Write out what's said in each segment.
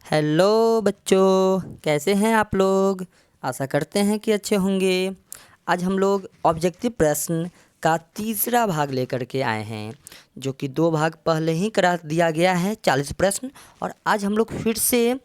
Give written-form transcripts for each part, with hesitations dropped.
Hello बच्चों, कैसे हैं आप लोग। आशा करते हैं कि अच्छे होंगे। आज हम लोग ऑब्जेक्टिव प्रश्न का तीसरा भाग लेकर के आए हैं, जो कि 2 भाग पहले ही करा दिया गया है, 40 प्रश्न। और आज हम लोग फिर से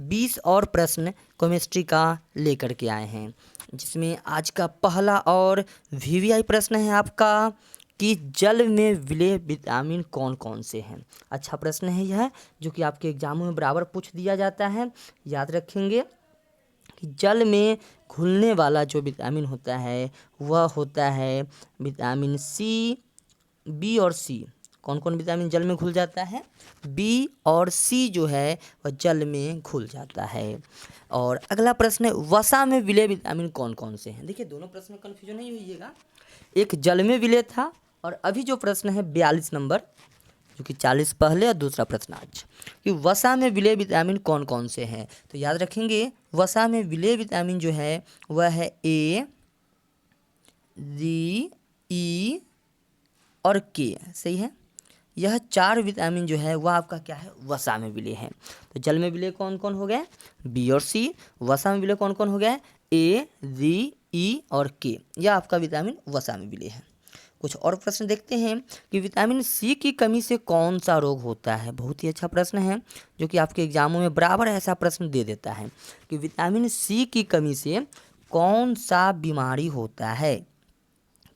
20 और प्रश्न केमिस्ट्री का लेकर के आए हैं, जिसमें आज का पहला और वीवीआई प्रश्न है आपका कि जल में विलेय विटामिन कौन कौन से हैं। अच्छा प्रश्न है यह, जो कि आपके एग्जामों में बराबर पूछ दिया जाता है। याद रखेंगे कि जल में घुलने वाला जो विटामिन होता है वह होता है विटामिन सी, बी और सी। कौन कौन विटामिन जल में घुल जाता है? बी और सी जो है वह जल में घुल जाता है। और अगला प्रश्न है, वसा में विलेय विटामिन कौन कौन से हैं। देखिए, दोनों प्रश्न में कन्फ्यूजन नहीं होइएगा, एक जल में विलेय था और अभी जो प्रश्न है 42 नंबर, जो कि 40 पहले और दूसरा प्रश्न आज, कि वसा में विलेय विटामिन कौन कौन से हैं। तो याद रखेंगे, वसा में विलेय विटामिन जो है वह है ए, डी, ई और के। सही है। यह 4 विटामिन जो है वह आपका क्या है, वसा में विलेय है। तो जल में विलेय कौन कौन हो गए? बी और सी। वसा में विलेय कौन कौन हो गए? ए, डी, ई और के। यह आपका विटामिन वसा में विलेय है। कुछ और प्रश्न देखते हैं कि विटामिन सी की कमी से कौन सा रोग होता है। बहुत ही अच्छा प्रश्न है, जो कि आपके एग्जामों में बराबर ऐसा प्रश्न दे देता है कि विटामिन सी की कमी से कौन सा बीमारी होता है।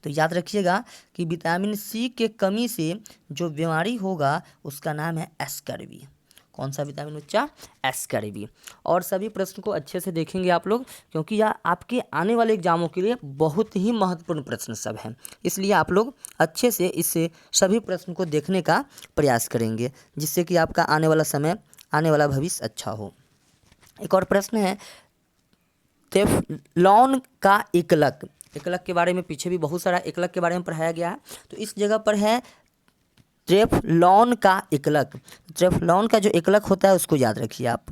तो याद रखिएगा कि विटामिन सी के कमी से जो बीमारी होगा उसका नाम है एस्कर्वी। कौन सा विटामिन बच्चा? एस्कर्वी। और सभी प्रश्न को अच्छे से देखेंगे आप लोग, क्योंकि यह आपके आने वाले एग्जामों के लिए बहुत ही महत्वपूर्ण प्रश्न सब हैं। इसलिए आप लोग अच्छे से इससे सभी प्रश्न को देखने का प्रयास करेंगे, जिससे कि आपका आने वाला समय, आने वाला भविष्य अच्छा हो। एक और प्रश्न है, टेफ्लॉन का एकलक। एकलक के बारे में पीछे भी बहुत सारा एकलक के बारे में पढ़ाया गया है, तो इस जगह पर है टेफ्लॉन का एकलक। टेफ्लॉन का जो एकलक होता है उसको याद रखिए आप,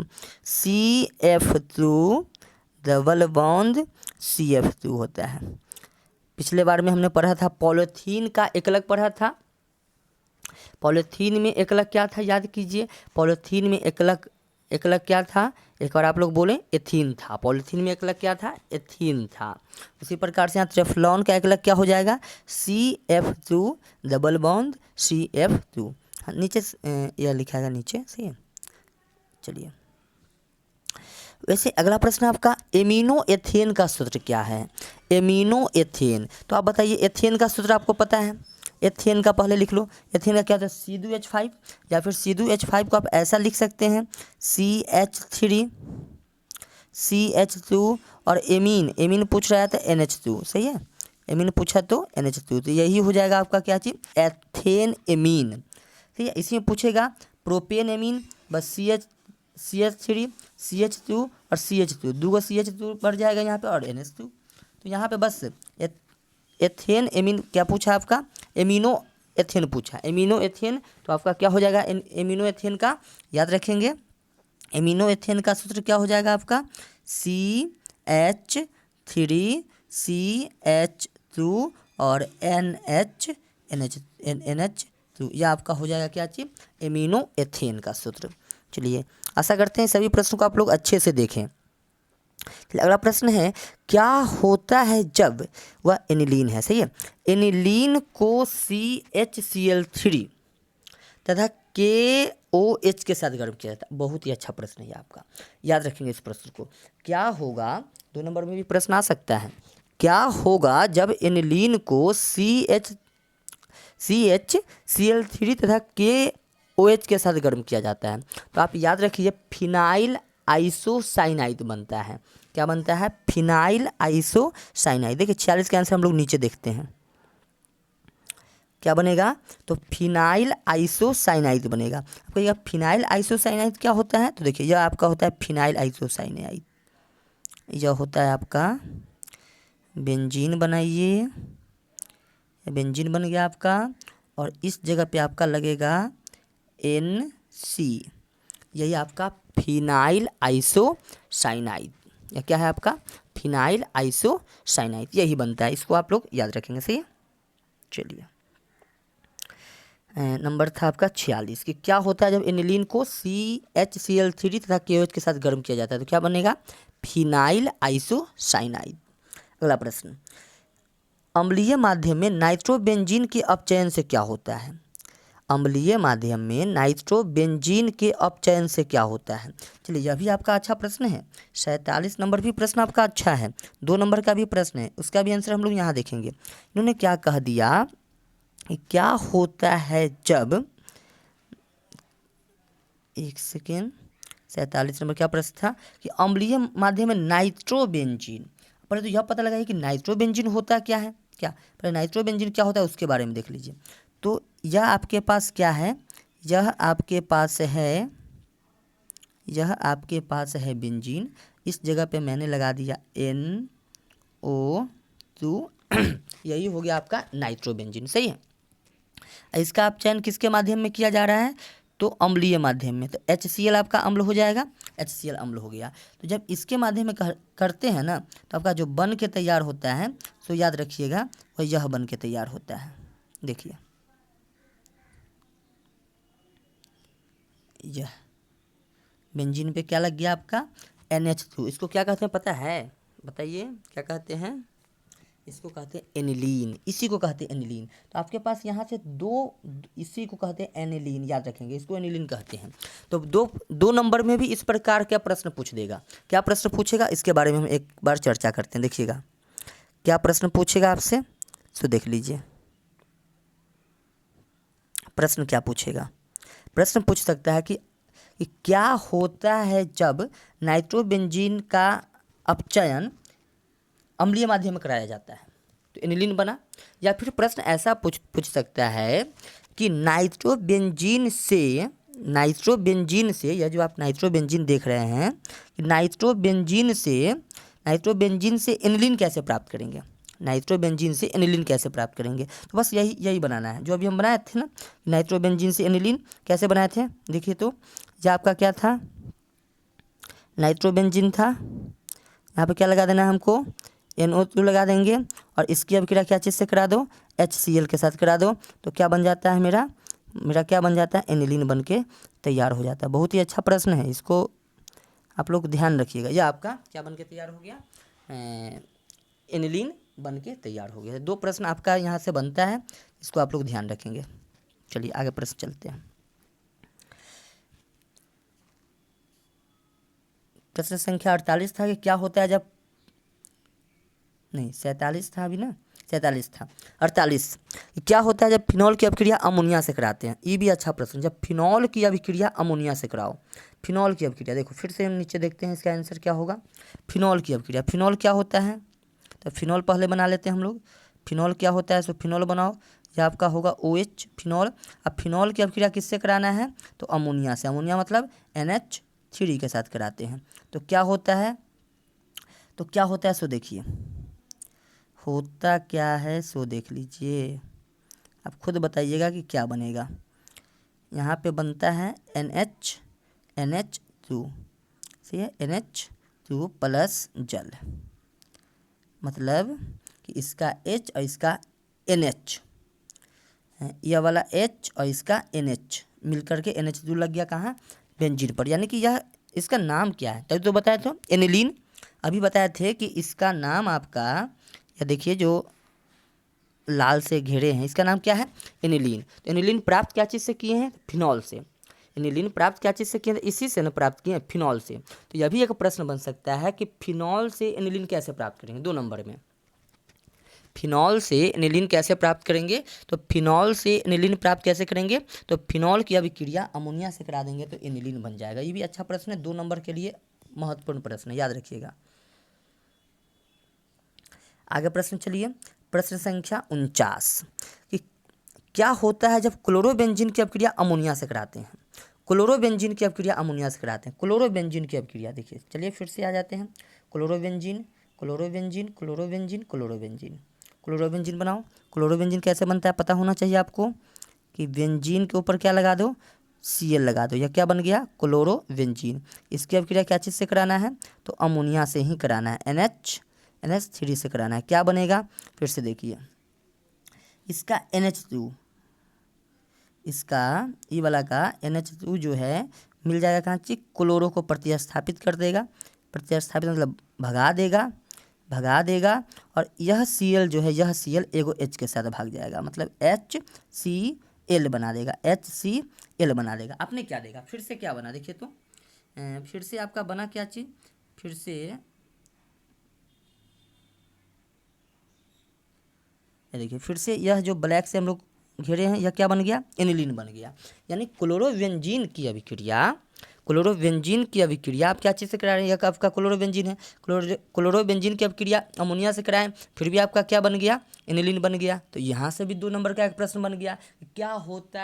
CF2 डबल बॉन्ड CF2 होता है। पिछले बार में हमने पढ़ा था पॉलीथीन का एकलक पढ़ा था। पॉलीथीन में एकलक क्या था, याद कीजिए। पॉलीथीन में एकलक क्या था? एक बार आप लोग बोले, एथीन था। पॉलीथीन में एकलक क्या था? एथीन था। उसी प्रकार से यहाँ टेफ्लॉन का एकलक क्या हो जाएगा? CF2 double bond CF2। नीचे यह लिखा है नीचे, सही है। चलिए, वैसे अगला प्रश्न आपका, एमिनो एथेन का सूत्र क्या है? एमिनो एथेन, तो आप बताइए, एथेन का सूत्र आपको पता है? एथेन का पहले लिख लो। एथेन का क्या होता है? C2H5, या फिर C2H5 को आप ऐसा लिख सकते हैं CH3 CH2 और एमीन पूछ रहा है तो NH2। सही है, एमीन पूछा तो NH2, तो यही हो जाएगा आपका क्या चीज़? Ethane amine. ठीक है, इसी में पूछेगा प्रोपेन एमीन, बस CH3 CH2 और CH2, 2 CH2 बढ़ जाएगा यहाँ पे और NH2। तो यहाँ पे बस एथेन एमीन क्या पूछा आपका? एमिनो एथेन पूछा, एमिनो एथेन। तो आपका क्या हो जाएगा एमिनो एथेन का? याद रखेंगे, एमिनो एथेन का सूत्र क्या हो जाएगा आपका? CH3 CH2 और NH2। यह आपका हो जाएगा क्या चीज़? एमिनो एथेन का सूत्र। चलिए, आशा करते हैं सभी प्रश्नों को आप लोग अच्छे से देखें। अगला प्रश्न है, क्या होता है जब वह एनिलीन है? सही है, एनिलीन को CHCl3 तथा KOH के साथ गर्म किया जाता है। बहुत ही अच्छा प्रश्न है आपका, याद रखेंगे इस प्रश्न को। क्या होगा, 2 नंबर में भी प्रश्न आ सकता है, क्या होगा जब एनिलीन को CHCl3 तथा KOH के साथ गर्म किया जाता है? तो आप याद रखिए, फिनाइल आइसोसाइनाइड बनता है। क्या बनता है? Phenyl isocyanide. देखिए, 46 का आंसर हम लोग नीचे देखते हैं, क्या बनेगा? तो फिनाइल आइसोसाइनाइड बनेगा। आपको यह फिनाइल आइसोसाइनाइड क्या होता है? तो देखिए, यह आपका होता है फिनाइल आइसोसाइनाइड। यह होता है आपका बेंजीन। बनाइए, बेंजीन बन गया आपका, और इस जगह पे आपका लगेगा NC। यही आपका फिनाइल आइसोसाइनाइड। यह क्या है आपका? फिनाइल आइसोसाइनाइड, यही बनता है। इसको आप लोग याद रखेंगे। सही है। चलिए, नंबर था आपका 46 कि क्या होता है जब एनिलीन को CHCl3 तथा KOH के साथ गर्म किया जाता है तो क्या बनेगा, फिनाइल आइसोसाइनाइड। अगला प्रश्न, अम्लीय माध्यम में नाइट्रोबेंजीन के अपचयन से क्या होता है। अम्लीय माध्यम में नाइट्रोबेंजीन के अपचयन से क्या होता है। चलिए यह भी आपका अच्छा प्रश्न है। 47 नंबर भी प्रश्न आपका अच्छा है। 2 नंबर का भी प्रश्न है, उसका भी आंसर हम लोग यहाँ देखेंगे। इन्होंने क्या कह दिया कि क्या होता है जब, एक सेकेंड, 47 नंबर क्या प्रश्न था कि अम्लीय माध्यम में नाइट्रोबेंजीन, पहले तो यह पता लगाइए कि नाइट्रोबेंजीन होता क्या है। क्या पहले नाइट्रोबेंजीन क्या होता है उसके बारे में देख लीजिए। तो यह आपके पास क्या है, यह आपके पास है बेंजीन। इस जगह पे मैंने लगा दिया NO2 यही हो गया आपका नाइट्रोबेंजीन, सही है। इसका अपचयन किसके माध्यम में किया जा रहा है, तो अम्लीय माध्यम में। तो HCl आपका अम्ल हो जाएगा, HCl अम्ल हो गया। तो जब इसके माध्यम में करते हैं ना तो आपका जो बन के तैयार होता है, तो याद रखिएगा वह यह बन के तैयार होता है। देखिए यह बेंजीन पे क्या लग गया आपका NH2। इसको क्या कहते हैं पता है, बताइए क्या कहते हैं, इसको कहते हैं एनिलीन, इसी को कहते हैं एनिलीन। तो आपके पास यहाँ से इसी को कहते हैं एनिलीन, याद रखेंगे इसको एनिलीन कहते हैं। तो दो नंबर में भी इस प्रकार का प्रश्न पूछ देगा। क्या प्रश्न पूछेगा इसके बारे में हम एक बार चर्चा करते हैं। देखिएगा क्या प्रश्न पूछेगा आपसे, तो देख लीजिए प्रश्न क्या पूछेगा। प्रश्न पूछ सकता है कि क्या होता है जब नाइट्रोबेंजीन का अपचयन अम्लीय माध्यम में कराया जाता है तो एनिलीन बना। या फिर प्रश्न ऐसा पूछ सकता है कि नाइट्रोबेंजीन से यह जो आप नाइट्रोबेंजीन देख रहे हैं कि नाइट्रोबेंजीन से एनिलीन कैसे प्राप्त करेंगे, नाइट्रोबेंजीन से एनिलीन कैसे प्राप्त करेंगे। तो बस यही बनाना है जो अभी हम बनाए थे ना, नाइट्रोबेंजीन से एनिलीन कैसे बनाए थे। देखिए तो यह आपका क्या था, नाइट्रोबेंजीन था। यहाँ पे क्या लगा देना है हमको, NO2 लगा देंगे और इसकी अभिक्रिया क्या चीज़ से करा दो, HCl के साथ करा दो। तो क्या बन जाता है मेरा क्या बन जाता है, एनिलीन बन के तैयार हो जाता है। बहुत ही अच्छा प्रश्न है, इसको आप लोग ध्यान रखिएगा। यह आपका क्या बन के तैयार हो गया, एनिलीन बन के तैयार हो गया। 2 प्रश्न आपका यहाँ से बनता है, इसको आप लोग ध्यान रखेंगे। चलिए आगे प्रश्न चलते हैं। प्रश्न संख्या 48 था कि क्या होता है जब, नहीं 47 था अभी ना, 47 था। 48 क्या होता है जब फिनॉल की अभिक्रिया अमोनिया से कराते हैं। ये भी अच्छा प्रश्न, जब फिनॉल की अभिक्रिया अमोनिया से कराओ। फिनॉल की अभिक्रिया देखो फिर से हम नीचे देखते हैं इसका आंसर क्या होगा। फिनॉल की अभिक्रिया, फिनॉल क्या होता है, तो फिनॉल पहले बना लेते हैं हम लोग। फिनॉल क्या होता है, सो फिनॉल बनाओ, यह आपका होगा OH फिनॉल। अब फिनॉल की अभिक्रिया किससे कराना है, तो अमोनिया से। अमोनिया मतलब NH3 के साथ कराते हैं। तो क्या होता है, सो देखिए होता क्या है, सो देख लीजिए, आप खुद बताइएगा कि क्या बनेगा। यहाँ पे बनता है NH2 सही है, NH2 प्लस जल, मतलब कि इसका H और इसका NH, यह वाला H और इसका NH मिलकर के NH2 लग गया कहाँ, बेंजीन पर। यानी कि यह इसका नाम क्या है, तभी तो बताए थे एनिलीन। अभी बताए थे कि इसका नाम आपका, या देखिए जो लाल से घेरे हैं इसका नाम क्या है, एनिलीन। तो एनिलीन प्राप्त क्या चीज़ से किए हैं, फिनॉल से। एनिलीन प्राप्त क्या चीज़ से किए हैं, इसी से न प्राप्त किए हैं, फिनॉल से। तो यह भी एक प्रश्न बन सकता है कि फिनॉल से एनिलीन कैसे प्राप्त करेंगे। 2 नंबर में फिनॉल से एनिलीन कैसे प्राप्त करेंगे, तो फिनॉल से एनिलीन प्राप्त कैसे करेंगे, तो फिनॉल की अभिक्रिया अमोनिया से करा देंगे तो एनिलीन बन जाएगा। ये भी अच्छा प्रश्न है, 2 नंबर के लिए महत्वपूर्ण प्रश्न है, याद रखिएगा। आगे प्रश्न चलिए, प्रश्न संख्या 49 कि क्या होता है जब क्लोरोबेंजीन की अभिक्रिया अमोनिया से कराते हैं। क्लोरोबेंजीन की अभिक्रिया अमोनिया से कराते हैं। क्लोरोबेंजीन की अभिक्रिया देखिए, चलिए फिर से आ जाते हैं। Chlorobenzene chlorobenzene chlorobenzene chlorobenzene chlorobenzene बनाओ। क्लोरोबेंजीन कैसे बनता है पता होना चाहिए आपको, कि बेंजीन के ऊपर क्या लगा दो, Cl लगा दो, यह क्या बन गया, क्लोरोबेंजीन। इसकी अभिक्रिया क्या चीज़ से कराना है, तो अमोनिया से ही कराना है, NH3 से कराना है। क्या बनेगा, फिर से देखिए इसका NH2, इसका ई वाला का NH2 जो है मिल जाएगा कहाँ ची, क्लोरो को प्रतिस्थापित कर देगा, प्रतिस्थापित मतलब भगा देगा और यह Cl जो है, यह Cl एगो H के साथ भाग जाएगा, मतलब HCl बना देगा, HCl बना देगा। आपने क्या देगा, फिर से क्या बना, देखिए तो फिर से आपका बना क्या चीज़, फिर से देखिए, फिर से यह जो ब्लैक से हम लोग घेरे हैं, यह क्या बन गया, एनिलीन बन गया। यानी क्लोरोबेंजीन की अभिक्रिया आप क्या चीज़ से करा रहे हैं, यह आपका क्लोरोबेंजीन है, क्लोरोबेंजीन की अभिक्रिया अमोनिया से कराएं, फिर भी आपका क्या बन गया, एनिलीन बन गया। तो यहाँ से भी 2 नंबर का एक प्रश्न बन गया। क्या होता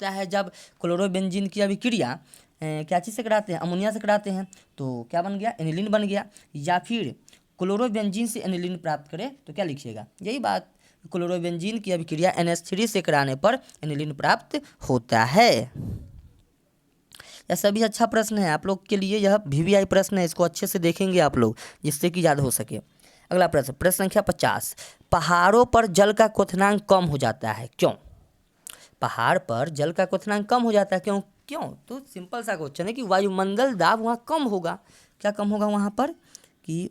है जब क्लोरोबेंजीन की अभिक्रिया क्या चीज़ से कराते हैं, अमोनिया से कराते हैं, तो क्या बन गया, एनिलीन बन गया। या फिर क्लोरोबेंजीन से एनिलीन प्राप्त करें तो क्या लिखिएगा, यही बात, क्लोरोबेंजीन की अभिक्रिया NH3 से कराने पर एनिलीन प्राप्त होता है। यह सभी अच्छा प्रश्न है आप लोग के लिए, यह VVI प्रश्न है, इसको अच्छे से देखेंगे आप लोग जिससे कि याद हो सके। अगला प्रश्न, प्रश्न संख्या 50, पहाड़ों पर जल का क्वथनांक कम हो जाता है, क्यों? पहाड़ पर जल का क्वथनांक कम हो जाता है, क्यों? तो सिंपल सा क्वेश्चन है कि वायुमंडल दाब वहाँ कम होगा। क्या कम होगा वहाँ पर, कि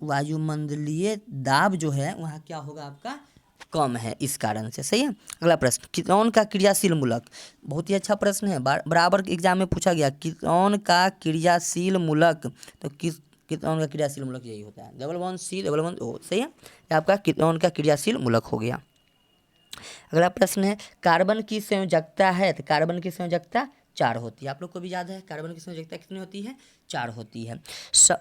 वायुमंडलीय दाब जो है वहाँ क्या होगा आपका, कम है, इस कारण से। सही है। अगला प्रश्न, कीटोन का क्रियाशील मूलक, बहुत ही अच्छा प्रश्न है, बराबर एग्जाम में पूछा गया, कीटोन का क्रियाशील मूलक, तो कीटोन का क्रियाशील मूलक यही होता है, COO। सही है, ये आपका कीटोन का क्रियाशील मूलक हो गया। अगला प्रश्न है, कार्बन की संयोजकता है, तो कार्बन की संयोजकता 4 होती है, आप लोग को भी याद है कार्बन की संयोजकता कितनी होती है, 4 होती है।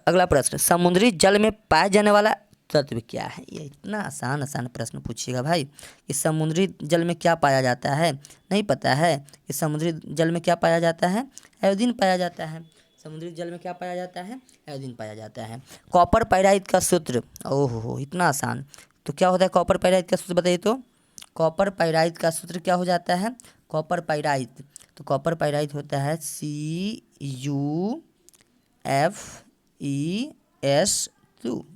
अगला प्रश्न, समुद्री जल में पाए जाने वाला तत्व क्या है? ये इतना आसान प्रश्न पूछिएगा भाई, इस समुद्री जल में क्या पाया जाता है, नहीं पता है? इस समुद्री जल में क्या पाया जाता है, आयोडीन पाया जाता है। समुद्री जल में क्या पाया जाता है, आयोडीन पाया जाता है। कॉपर पाइराइट का सूत्र, ओहो इतना आसान, तो क्या होता है कॉपर पाइराइट का सूत्र, बताइए तो। कॉपर पाइराइट का सूत्र क्या हो जाता है, कॉपर पाइराइट, तो कॉपर पाइराइट होता है CuFeS2,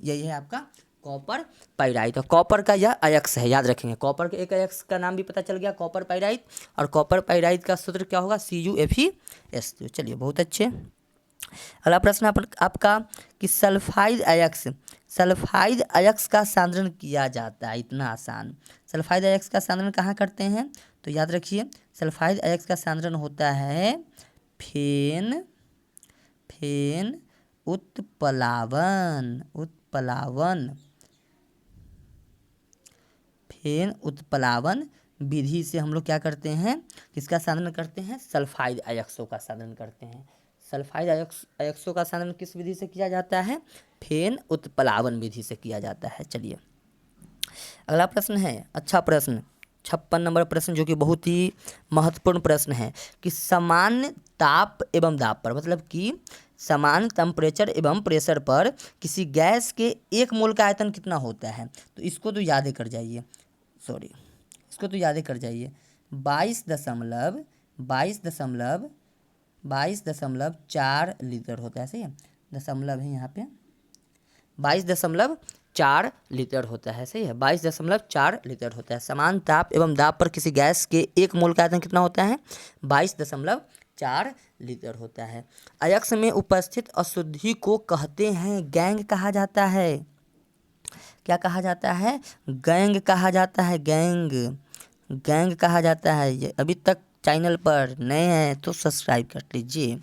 यही है आपका कॉपर पाइराइट। और कॉपर का यह अयस्क है, याद रखेंगे, कॉपर के एक अयस्क का नाम भी पता चल गया, कॉपर पाइराइट, और कॉपर पाइराइट का सूत्र क्या होगा, CuFeS2। चलिए बहुत अच्छे। अगला प्रश्न आपका कि सल्फाइड अयस्क का सांद्रण किया जाता है, इतना आसान। सल्फाइड अयस्क का सांद्रण कहाँ करते हैं, तो याद रखिए, सल्फाइड अयस्क का सांद्रण होता है फेन उत्प्लावन विधि से हम लोग क्या करते हैं, किसका सांद्रण करते हैं, सल्फाइड अयस्कों का सांद्रण करते हैं। सल्फाइड अयस्कों का सांद्रण किस विधि से किया जाता है, फेन उत्प्लावन विधि से किया जाता है। चलिए अगला प्रश्न है, अच्छा प्रश्न 56 नंबर प्रश्न, जो कि बहुत ही महत्वपूर्ण प्रश्न है कि समान ताप एवं दाब पर, मतलब कि समान टेम्परेचर एवं प्रेशर पर किसी गैस के 1 मोल का आयतन कितना होता है, तो इसको तो याद कर जाइए, 22.4 लीटर होता है। सही है, दशमलव है यहाँ पे, 22.4 लीटर होता है। सही है, 22.4 लीटर होता है। समान ताप एवं दाब पर किसी गैस के 1 मोल का आयतन कितना होता है, 22.4 लीटर होता है। अयस्क में उपस्थित अशुद्धि को कहते हैं गैंग कहा जाता है। क्या कहा जाता है, गैंग कहा जाता है, गैंग कहा जाता है। ये अभी तक चैनल पर नए हैं तो सब्सक्राइब कर लीजिए,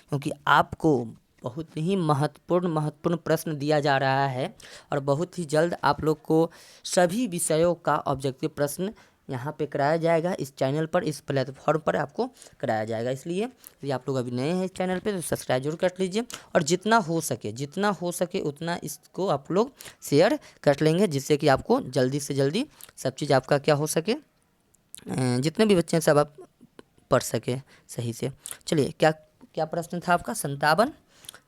क्योंकि आपको बहुत ही महत्वपूर्ण प्रश्न दिया जा रहा है और बहुत ही जल्द आप लोग को सभी विषयों का ऑब्जेक्टिव प्रश्न यहाँ पे कराया जाएगा, इस चैनल पर, इस प्लेटफॉर्म पर आपको कराया जाएगा। इसलिए यदि आप लोग अभी नए हैं इस चैनल पे तो सब्सक्राइब जरूर कर लीजिए, और जितना हो सके उतना इसको आप लोग शेयर कर लेंगे, जिससे कि आपको जल्दी से जल्दी सब चीज़ आपका क्या हो सके, जितने भी बच्चे हैं सब आप पढ़ सके सही से। चलिए क्या प्रश्न था आपका, 57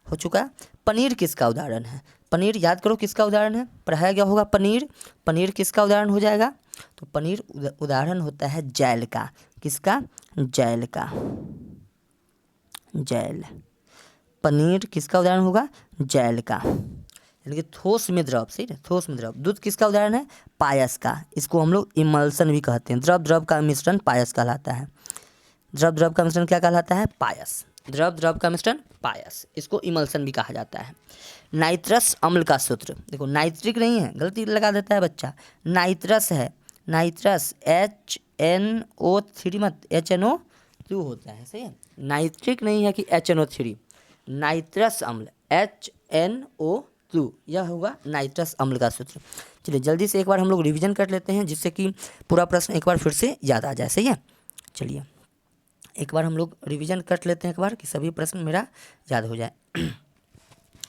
हो चुका। पनीर किसका उदाहरण है, पनीर याद करो किसका उदाहरण है, पढ़ाया गया होगा पनीर किसका उदाहरण हो जाएगा, तो पनीर उदाहरण होता है जैल का। किसका, जैल का, जैल। पनीर किसका उदाहरण होगा? जैल का, यानी कि ठोस में द्रव, सही है, ठोस में द्रव। दूध किसका उदाहरण है? पायस का, इसको हम लोग इमल्सन भी कहते हैं। द्रव द्रव का मिश्रण पायस कहलाता है। द्रव द्रव का मिश्रण क्या कहलाता है? पायस। द्रव द्रव का मिश्रण पायस, इसको इमल्सन भी कहा जाता है। नाइट्रस अम्ल का सूत्र, देखो नाइट्रिक नहीं है, गलती लगा देता है बच्चा, नाइट्रस है। नाइट्रस HNO3 मत, HNO2 होता है, सही है। नाइट्रिक नहीं है कि HNO3, नाइट्रस अम्ल HNO2, यह होगा नाइट्रस अम्ल का सूत्र। चलिए जल्दी से एक बार हम लोग रिवीजन कर लेते हैं, जिससे कि पूरा प्रश्न एक बार फिर से याद आ जाए, सही है। चलिए एक बार हम लोग रिवीजन कर लेते हैं एक बार, कि सभी प्रश्न मेरा याद हो जाए।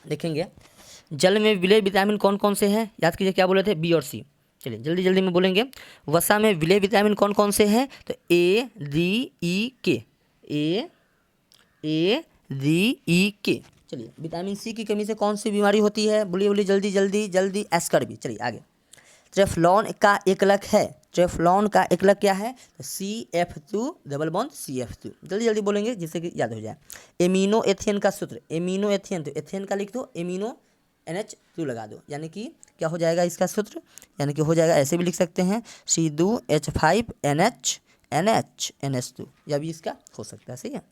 देखेंगे जल में विलेय विटामिन कौन कौन से हैं, याद कीजिए क्या बोले थे? बी और सी। चलिए जल्दी जल्दी में बोलेंगे। वसा में विलेय विटामिन कौन कौन से हैं? तो ADEK, ADEK। चलिए विटामिन सी की कमी से कौन सी बीमारी होती है? बोलिए बोलिए जल्दी जल्दी जल्दी, एस्कर्वी। चलिए आगे। ट्रेफ्लॉन का एकलक है, ट्रेफ्लॉन का एकलक क्या है? तो CF2 डबल बॉन्ड CF2। जल्दी जल्दी बोलेंगे जिससे कि याद हो जाए। एमिनो एथेन का सूत्र, एमिनो एथेन, तो एथेन का लिख दो, एमिनो NH2 लगा दो, यानी कि क्या हो जाएगा इसका सूत्र? यानी कि हो जाएगा, ऐसे भी लिख सकते हैं, C2H5NH2, यह भी इसका हो सकता है, सही है।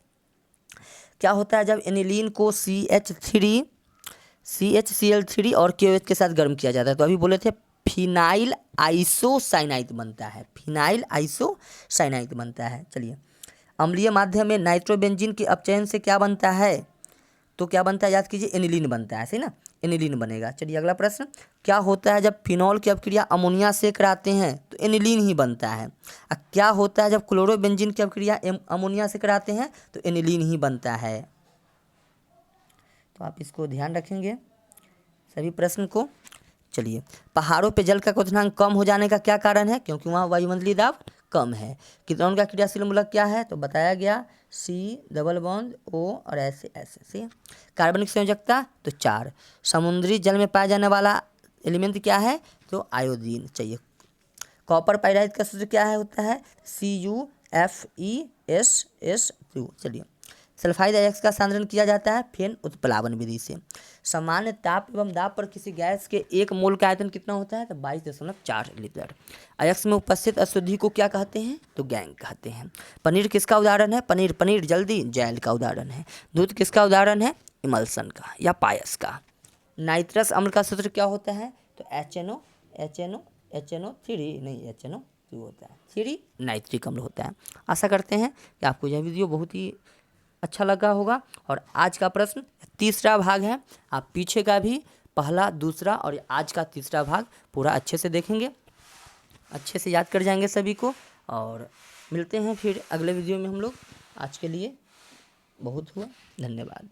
क्या होता है जब एनिलीन को CHCl3 और KOH के साथ गर्म किया जाता है? तो अभी बोले थे फिनाइल आइसोसाइनाइड बनता है, फिनाइल आइसोसाइनाइड बनता है। चलिए अम्लीय माध्यम में नाइट्रोबेंजीन के अपचयन से क्या बनता है? तो क्या बनता है? याद कीजिए, एनिलीन बनता है, सही ना, एनिलीन बनेगा। चलिए अगला प्रश्न, क्या होता है जब फिनॉल की अपक्रिया अमोनिया से कराते हैं? तो एनिलीन ही बनता है। क्या होता है जब क्लोरोबेंजीन की अपक्रिया अमोनिया से कराते हैं? तो एनिलीन ही बनता है। तो आप इसको ध्यान रखेंगे सभी प्रश्न को। चलिए पहाड़ों पे जल का क्वथनांक कम हो जाने का क्या कारण है? क्योंकि वहाँ वायुमंडलीय दाब कम है। कीटोन का क्रियाशील मूलक क्या है? तो बताया गया, C डबल बॉन्ड O और ऐसे ऐसे, सही है। कार्बनिक संयोजकता तो 4। समुद्री जल में पाया जाने वाला एलिमेंट क्या है? तो आयोडीन चाहिए। कॉपर पाइराइड का सूत्र क्या है? होता है CuFeSS2। चलिए सल्फाइड अयस्क का सांद्रण किया जाता है फेन उत्प्लावन विधि से। सामान्य ताप एवं दाब पर किसी गैस के 1 मोल का आयतन कितना होता है? तो 22.4 लीटर। अयस्क में उपस्थित अशुद्धि को क्या कहते हैं? तो गैंग कहते हैं। पनीर किसका उदाहरण है? पनीर पनीर जल्दी, जैल का उदाहरण है। दूध किसका उदाहरण है? इमल्सन का या पायस का। नाइट्रस अम्ल का सूत्र क्या होता है? तो HNO3 नहीं, HNO2 होता है, 3 नाइट्रिक अम्ल होता है। आशा करते हैं कि आपको यह वीडियो बहुत ही अच्छा लगा होगा। और आज का प्रश्न तीसरा भाग है, आप पीछे का भी पहला, दूसरा और आज का तीसरा भाग पूरा अच्छे से देखेंगे, अच्छे से याद कर जाएंगे सभी को। और मिलते हैं फिर अगले वीडियो में हम लोग। आज के लिए बहुत हुआ, धन्यवाद।